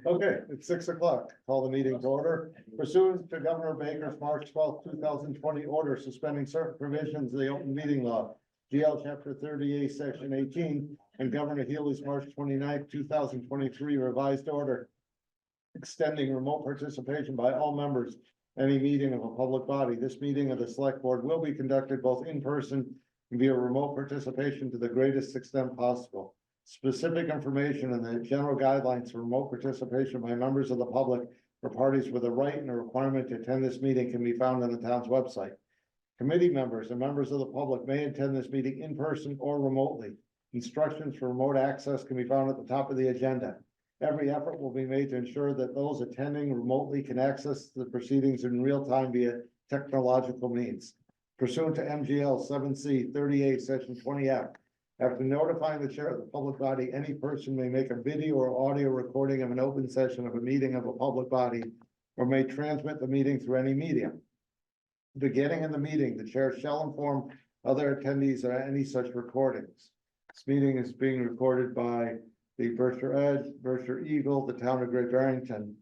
Okay, it's 6 o'clock. Call the meeting to order. Pursuant to Governor Baker's March 12th, 2020 order suspending certain provisions of the open meeting law, GL Chapter 38, Section 18, and Governor Healy's March 29th, 2023 revised order extending remote participation by all members any meeting of a public body. This meeting of the Select Board will be conducted both in person and via remote participation to the greatest extent possible. Specific information and the general guidelines for remote participation by members of the public or parties with a right and a requirement to attend this meeting can be found on the town's website. Committee members and members of the public may attend this meeting in person or remotely. Instructions for remote access can be found at the top of the agenda. Every effort will be made to ensure that those attending remotely can access the proceedings in real time via technological means. Pursuant to MGL 7C 38, Section 20F, after notifying the chair of the public body, any person may make a video or audio recording of an open session of a meeting of a public body or may transmit the meeting through any medium. Beginning in the meeting, the chair shall inform other attendees of any such recordings. This meeting is being recorded by the Berkshire Edge, Berkshire Eagle, the town of Great Barrington.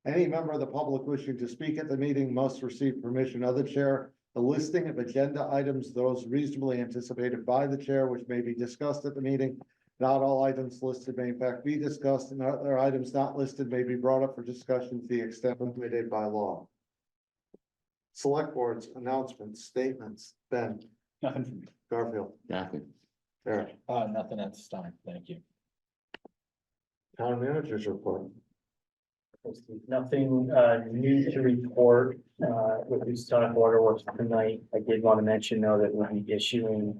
Any member of the public wishing to speak at the meeting must receive permission of the chair. The listing of agenda items, those reasonably anticipated by the chair, which may be discussed at the meeting. Not all items listed may in fact be discussed, and other items not listed may be brought up for discussion to the extent permitted by law. Select Board's announcements, statements. Ben. Nothing from me. Garfield. Nothing. Eric. Nothing at this time. Thank you. Town managers report. Nothing new to report with this town order works tonight. I did want to mention though that we'll be issuing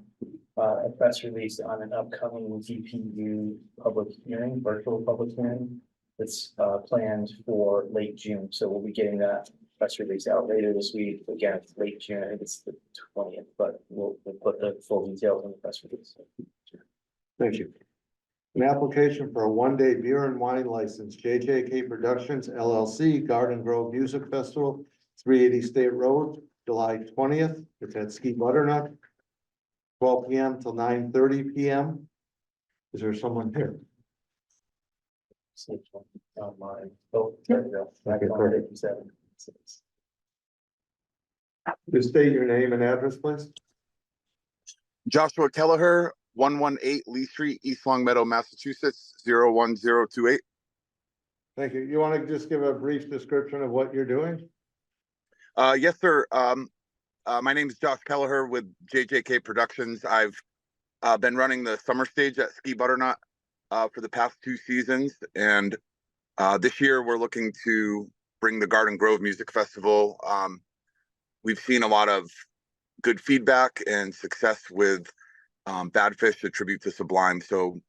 a press release on an upcoming DPU public hearing, virtual public hearing. That's planned for late June, so we'll be getting that press release out later this week. Again, it's late June, I think it's the 20th, but we'll put the full details in the press release. Thank you. An application for a one-day beer and wine license, JJK Productions LLC, Garden Grove Music Festival, 380 State Road, July 20th. It's at Ski Butternut, 12 p.m. till 9:30 p.m. Is there someone here? Online. Oh, there we go. Back on 57. Just state your name and address, please. Joshua Kelleher, 118 Lee Street, East Longmeadow, Massachusetts, 01028. Thank you. You want to just give a brief description of what you're doing? Yes, sir. My name is Josh Kelleher with JJK Productions. I've been running the summer stage at Ski Butternut for the past 2 seasons. And this year we're looking to bring the Garden Grove Music Festival. We've seen a lot of good feedback and success with Bad Fish, a tribute to Sublime. So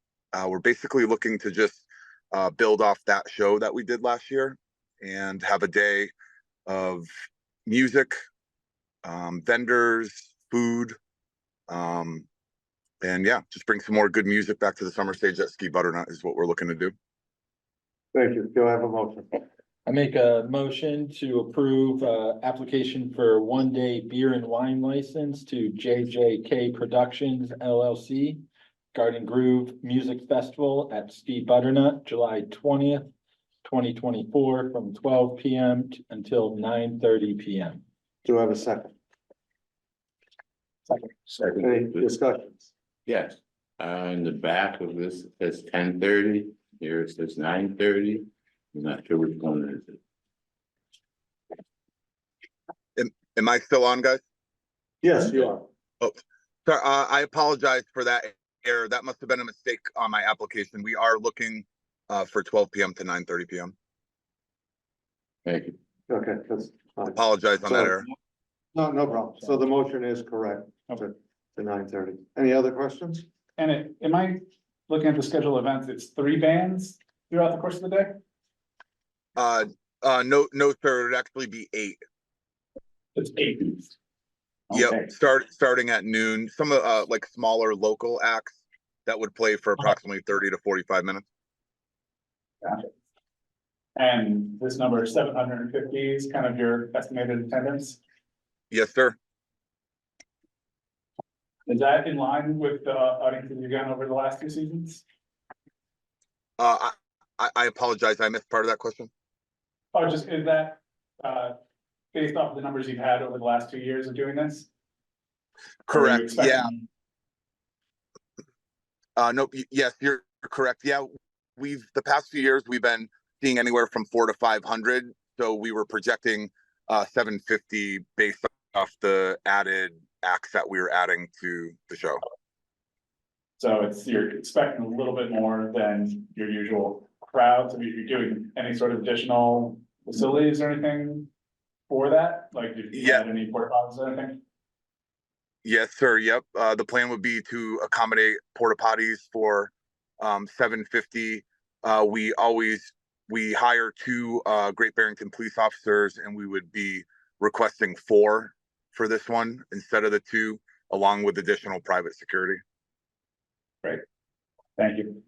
we're basically looking to just build off that show that we did last year and have a day of music, vendors, food, and yeah, just bring some more good music back to the summer stage at Ski Butternut is what we're looking to do. Thank you. Do I have a motion? I make a motion to approve application for one-day beer and wine license to JJK Productions LLC, Garden Grove Music Festival at Ski Butternut, July 20th, 2024, from 12 p.m. until 9:30 p.m. Do I have a second? Second. Any discussions? Yes, in the back of this, it says 10:30, here it says 9:30. I'm not sure which one is it. Am I still on, guys? Yes, you are. Oh, sorry. I apologize for that error. That must have been a mistake on my application. We are looking for 12 p.m. to 9:30 p.m. Thank you. Okay, that's fine. Apologize on that error. No, no problem. So the motion is correct to 9:30. Any other questions? And am I looking at the schedule of events? It's 3 bands throughout the course of the day? No, sir. It'd actually be 8. It's 8. Yep. Okay. Starting at noon. Some like smaller local acts that would play for approximately 30 to 45 minutes. Gotcha. And this number 750 is kind of your estimated attendance? Yes, sir. Is that in line with the audiences you've gotten over the last 2 seasons? I apologize, I missed part of that question. Oh, just is that, based off the numbers you've had over the last 2 years of doing this? Or are you Correct, yeah, expecting- nope, yes, you're correct, yeah. The past few years, we've been seeing anywhere from 400 to 500, so we were projecting 750 based off the added acts that we were adding to the show. So you're expecting a little bit more than your usual crowds. I mean, if you're doing any sort of additional facilities or anything for that, like if you Yeah. had any porta potties or anything? Yes, sir. Yep. The plan would be to accommodate porta potties for 750. We hire 2 Great Barrington police officers, and we would be requesting 4 for this one instead of the 2, along with additional private security. Thank you.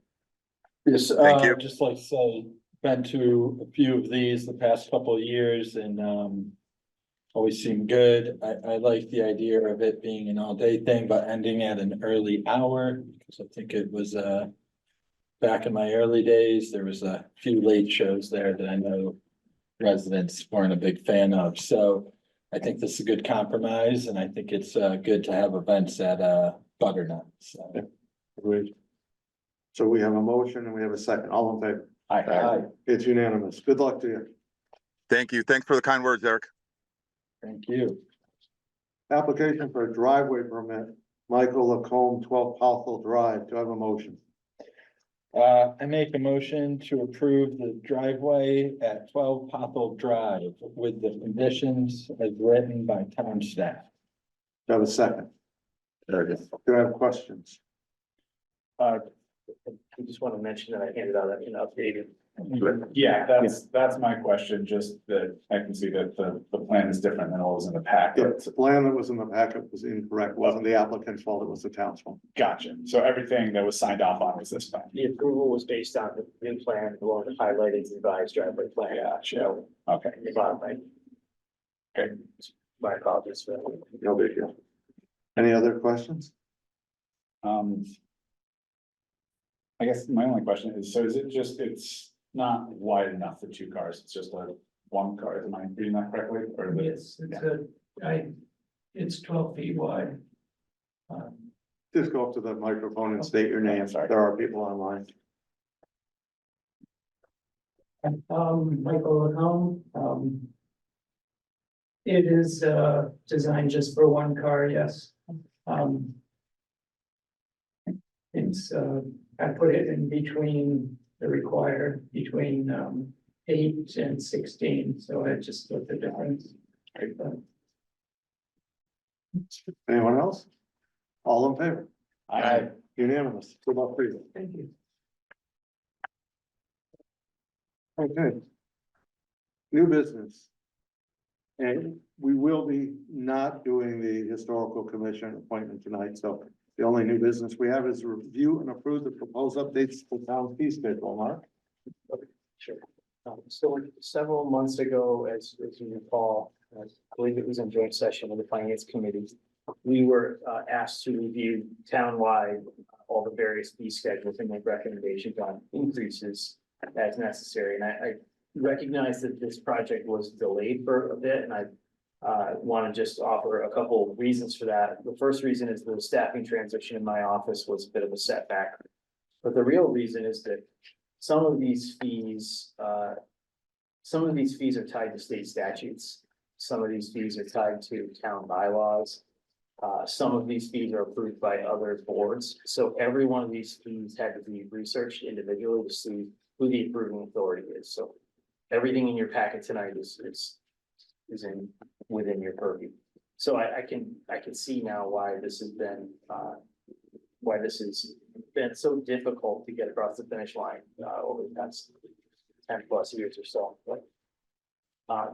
Yes, Thank you. just like to say, been to a few of these the past couple of years and, always seem good. I like the idea of it being an all-day thing, but ending at an early hour, because I think it was, back in my early days, there was a few late shows there that I know residents weren't a big fan of, so I think this is a good compromise, and I think it's, good to have events at, Butternut, so. Agreed. So we have a motion and we have a second. All in favor? Aye. It's unanimous. Good luck to you. Thank you. Thanks for the kind words, Eric. Thank you. Application for a driveway permit, Michael Lacombe, 12 Powell Drive. Do I have a motion? I make a motion to approve the driveway at 12 Popple Drive with the conditions as written by town staff. Do I have a second? Do I have questions? I just want to mention that I handed out an updated. Yeah, that's my question, just that I can see that the plan is different than what was in the The packet. plan that was in the packet was incorrect. It wasn't the applicant's fault, it was the town's fault. Gotcha. So everything that was signed off on was this plan. The approval was based on the new plan, along with highlighted revised driveway plan. Gotcha. Okay. The bottom right. Okay. My apologies for that. No big deal. Any other questions? I guess my only question is, so is it just, it's not wide enough for 2 cars, it's just like 1 car, am I reading that correctly? Or is it- It's 12 feet wide. Just go up to the microphone and state your name. Sorry. There are people online. Michael Lacombe, it is, designed just for 1 car, yes. It's, I put it in between the required, between, 8 and 16, so I just split the difference. Anyone else? All in favor? Aye. Unanimous. Good luck for you. Thank you. Okay. New business. And we will be not doing the historical commission appointment tonight, so the only new business we have is review and approve the proposed updates to town fee schedule, Mark. Sure. So several months ago, as you recall, I believe it was in joint session with the finance committee, we were asked to review townwide all the various fee schedules and make recommendations on increases as necessary. And I recognize that this project was delayed for a bit, and I want to just offer a couple of reasons for that. The first reason is the staffing transition in my office was a bit of a setback. But the real reason is that some of these fees are tied to state statutes. Some of these fees are tied to town bylaws. Some of these fees are approved by other boards. So every one of these fees had to be researched individually to see who the approving authority is. So everything in your packet tonight is within your purview. So I can see now why this has been so difficult to get across the finish line over the past 10+ years or so. But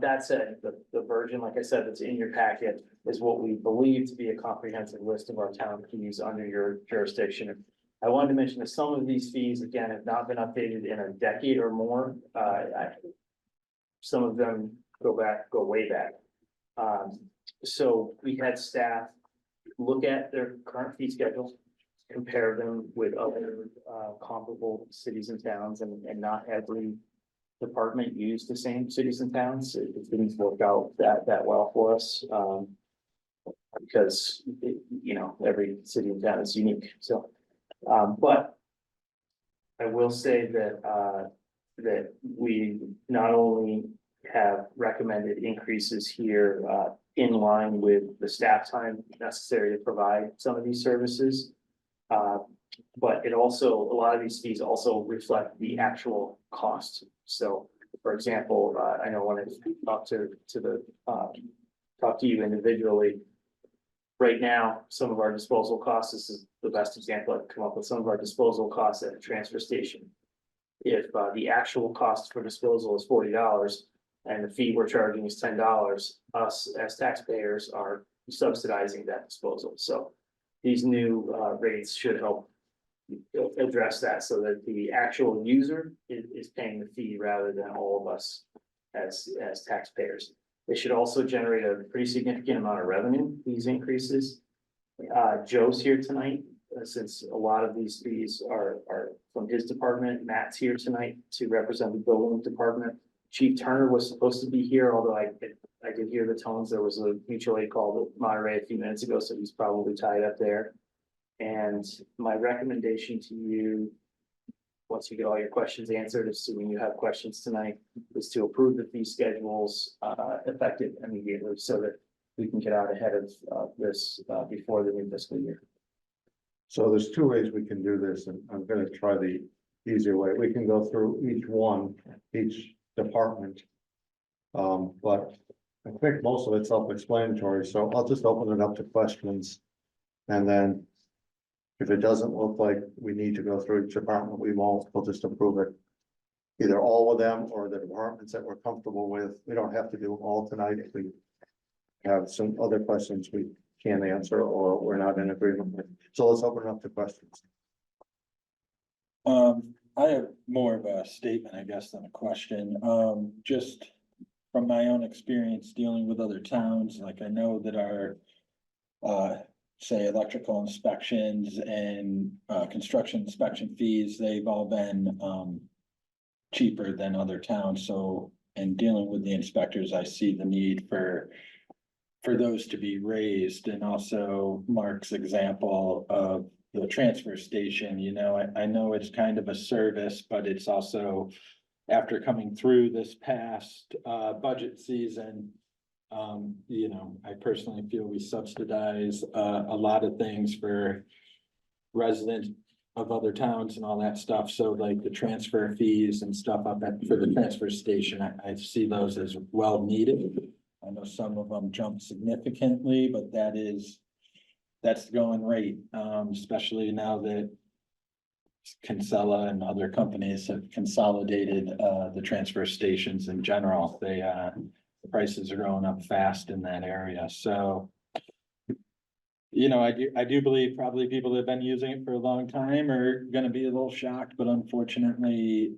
that said, the version, like I said, that's in your packet is what we believe to be a comprehensive list of our town fees under your jurisdiction. I wanted to mention that some of these fees, again, have not been updated in a decade or more. Some of them go way back. So we had staff look at their current fee schedule compare them with other comparable cities and towns, and not every department use the same cities and towns. It didn't work out that well for us. Because, every city and town is unique, so, but I will say that we not only have recommended increases here, in line with the staff time necessary to provide some of these services. But a lot of these fees also reflect the actual cost. So, for example, I know when I talk to you individually, right now, some of our disposal costs, this is the best example I can come up with, some of our disposal costs at a transfer station. If the actual cost for disposal is $40 and the fee we're charging is $10, us as taxpayers are subsidizing that disposal. So these new rates should help address that so that the actual user is paying the fee rather than all of us as taxpayers. They should also generate a pretty significant amount of revenue, these increases. Joe's here tonight, since a lot of these fees are from his department. Matt's here tonight to represent the building department. Chief Turner was supposed to be here, although I did hear the tones. There was a mutual aid call to Monterey a few minutes ago, so he's probably tied up there. And my recommendation to you, once you get all your questions answered, assuming you have questions tonight, is to approve the fee schedules effective immediately so that we can get out ahead of this before the new fiscal year. So there's two ways we can do this, and I'm gonna try the easier way. We can go through each department. But I think most of it's self-explanatory, so I'll just open it up to questions. And then if it doesn't look like we need to go through each department, we won't, we'll just approve it. Either all of them or the departments that we're comfortable with. We don't have to do them all tonight if we have some other questions we can't answer or we're not in agreement with. So let's open it up to questions. I have more of a statement, I guess, than a question. Just from my own experience dealing with other towns, like I know that our say electrical inspections and construction inspection fees, they've all been cheaper than other towns. So in dealing with the inspectors, I see the need for those to be raised. And also Mark's example of the transfer station, I know it's kind of a service, but it's also after coming through this past budget season, I personally feel we subsidize a lot of things for residents of other towns and all that stuff. So like the transfer fees and stuff for the transfer station, I see those as well needed. I know some of them jump significantly, but that's the going rate, especially now that Kinsella and other companies have consolidated the transfer stations in general. The prices are going up fast in that area. So, I do believe probably people that have been using it for a long time are going to be a little shocked, but unfortunately,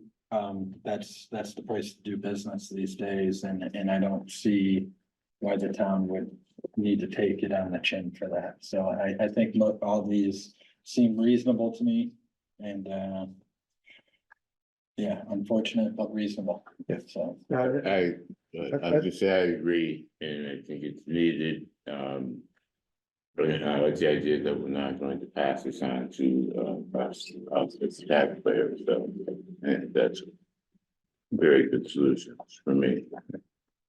that's the price to do business these days. And I don't see why the town would need to take it on the chin for that. So I think all these seem reasonable to me, and unfortunate but reasonable. Yeah. So I just say I agree, and I think it's needed. But I like the idea that we're not going to pass this on to us as taxpayers. So and that's very good solutions for me.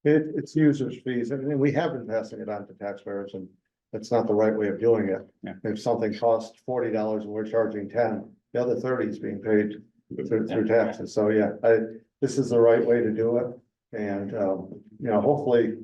It's users fees, and we have been passing it on to taxpayers, and that's not the right way of doing it. Yeah. If something costs $40 and we're charging 10, the other 30 is being paid through taxes. So this is the right way to do it. And hopefully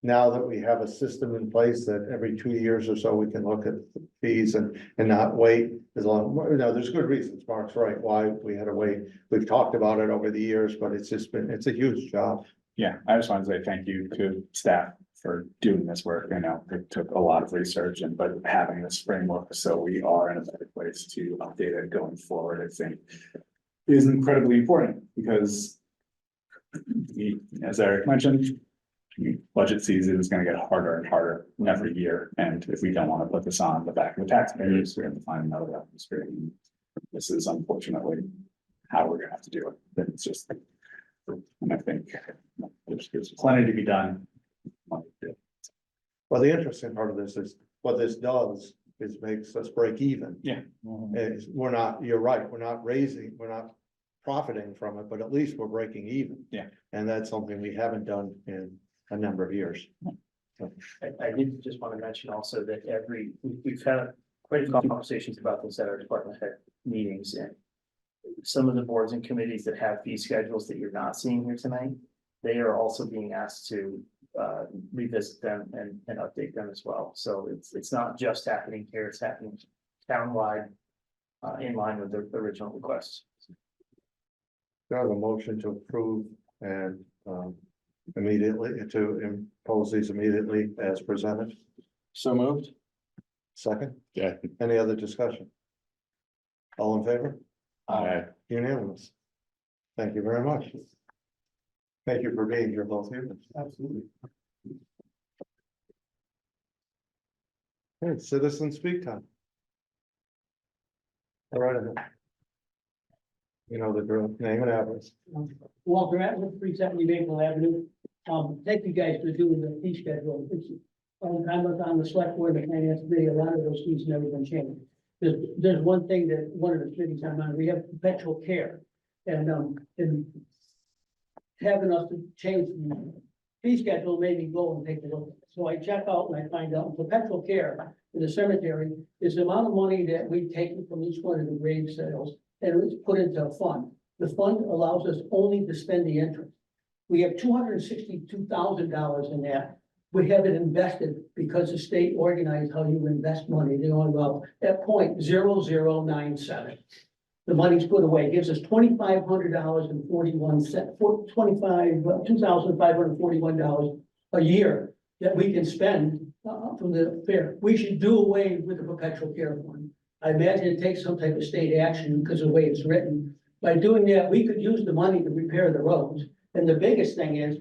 now that we have a system in place that every 2 years or so we can look at fees and not wait as long. There's good reasons. Mark's right, why we had to wait. We've talked about it over the years, but it's a huge job. Yeah, I just want to say thank you to staff for doing this work. I know it took a lot of research but having this framework so we are in a better place to update it going forward, I think is incredibly important because as Eric mentioned, budget season is gonna get harder and harder every year, and if we don't wanna put this on the back of the taxpayers, we have to find another revenue stream. This is unfortunately how we're gonna have to do it, it's just. And I think there's plenty to be done. Well, the interesting part of this is, what this does is makes us break even. Yeah. It's, we're not, you're right, we're not profiting from it, but at least we're breaking even. Yeah. And that's something we haven't done in a number of years. I did just want to mention also that we've had quite a few conversations about this at our department head meetings, and some of the boards and committees that have fee schedules that you're not seeing here tonight, they are also being asked to revisit them and update them as well. So it's not just happening here, it's happening townwide in line with the original requests. Do I have a motion to approve and immediately to impose these immediately as presented? So moved. Second, Yeah. any other discussion? All in favor? Aye. Unanimous. Thank you very much. Thank you for being here, both of you. Absolutely. Okay, citizen speak time. All right. You know the drill, name and address. Walter Atwood, 370 Maple Avenue. Thank you guys for doing the fee schedule. I was on the select board and finance committee, a lot of those fees never been changed. There's one thing that one of the committees I'm on, we have perpetual care. And having us to change the fee schedule made me go and take a look. So I check out and I find out perpetual care in the cemetery is the amount of money that we take from each one of the grave sales and it's put into a fund. The fund allows us only to spend the interest. We have $262,000 in that. We have it invested because the state organized how you invest money. They only allow at 0.0097. The money's put away, gives us $2,541 $2,541 a year that we can spend from the fair. We should do away with the perpetual care fund. I imagine it takes some type of state action because of the way it's written. By doing that, we could use the money to repair the roads. And the biggest thing is,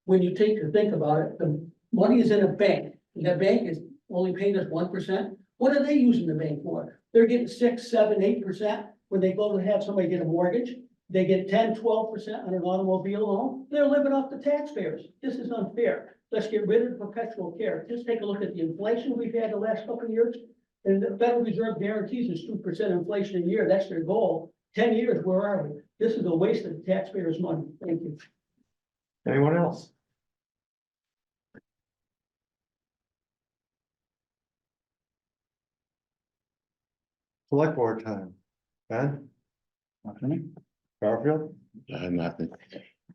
when you take to think about it, the money is in a bank. And that bank is only paying us 1%. What are they using the bank for? They're getting 6, 7, 8%. When they go to have somebody get a mortgage, they get 10, 12% on an automobile loan. They're living off the taxpayers. This is unfair. Let's get rid of the perpetual care. Just take a look at the inflation we've had the last couple of years. And the Federal Reserve guarantees us 2% inflation a year. That's their goal. 10 years, where are we? This is a waste of the taxpayers' money. Thank you. Anyone else? Select board time. Ben? Garfield? Nothing.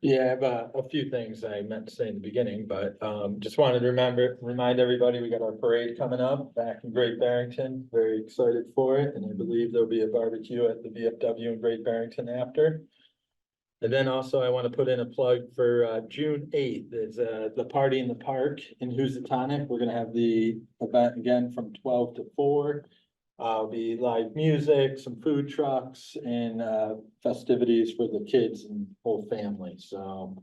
Yeah, I have a few things I meant to say in the beginning, but just wanted to remind everybody, we got our parade coming up back in Great Barrington. Very excited for it, and I believe there'll be a barbecue at the VFW in Great Barrington after. And then also I want to put in a plug for June 8th. It's the Party in the Park in Housatonic. We're gonna have the event again from 12 to 4. Be live music, some food trucks, and festivities for the kids and whole family. So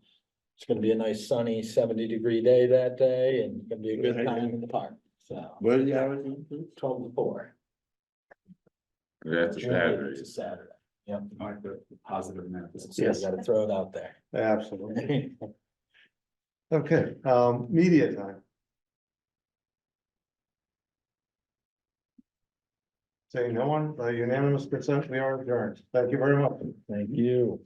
it's gonna be a nice sunny 70-degree day that day, and it's gonna be a good time in the park. So What are the hours? 12 to 4. That's a June 8th Saturday. is a Saturday. Yep. I like the positive note. Yes, gotta throw it out there. Absolutely. Okay, media time. Saying no one, unanimous consent, we are adjourned. Thank you very much. Thank you.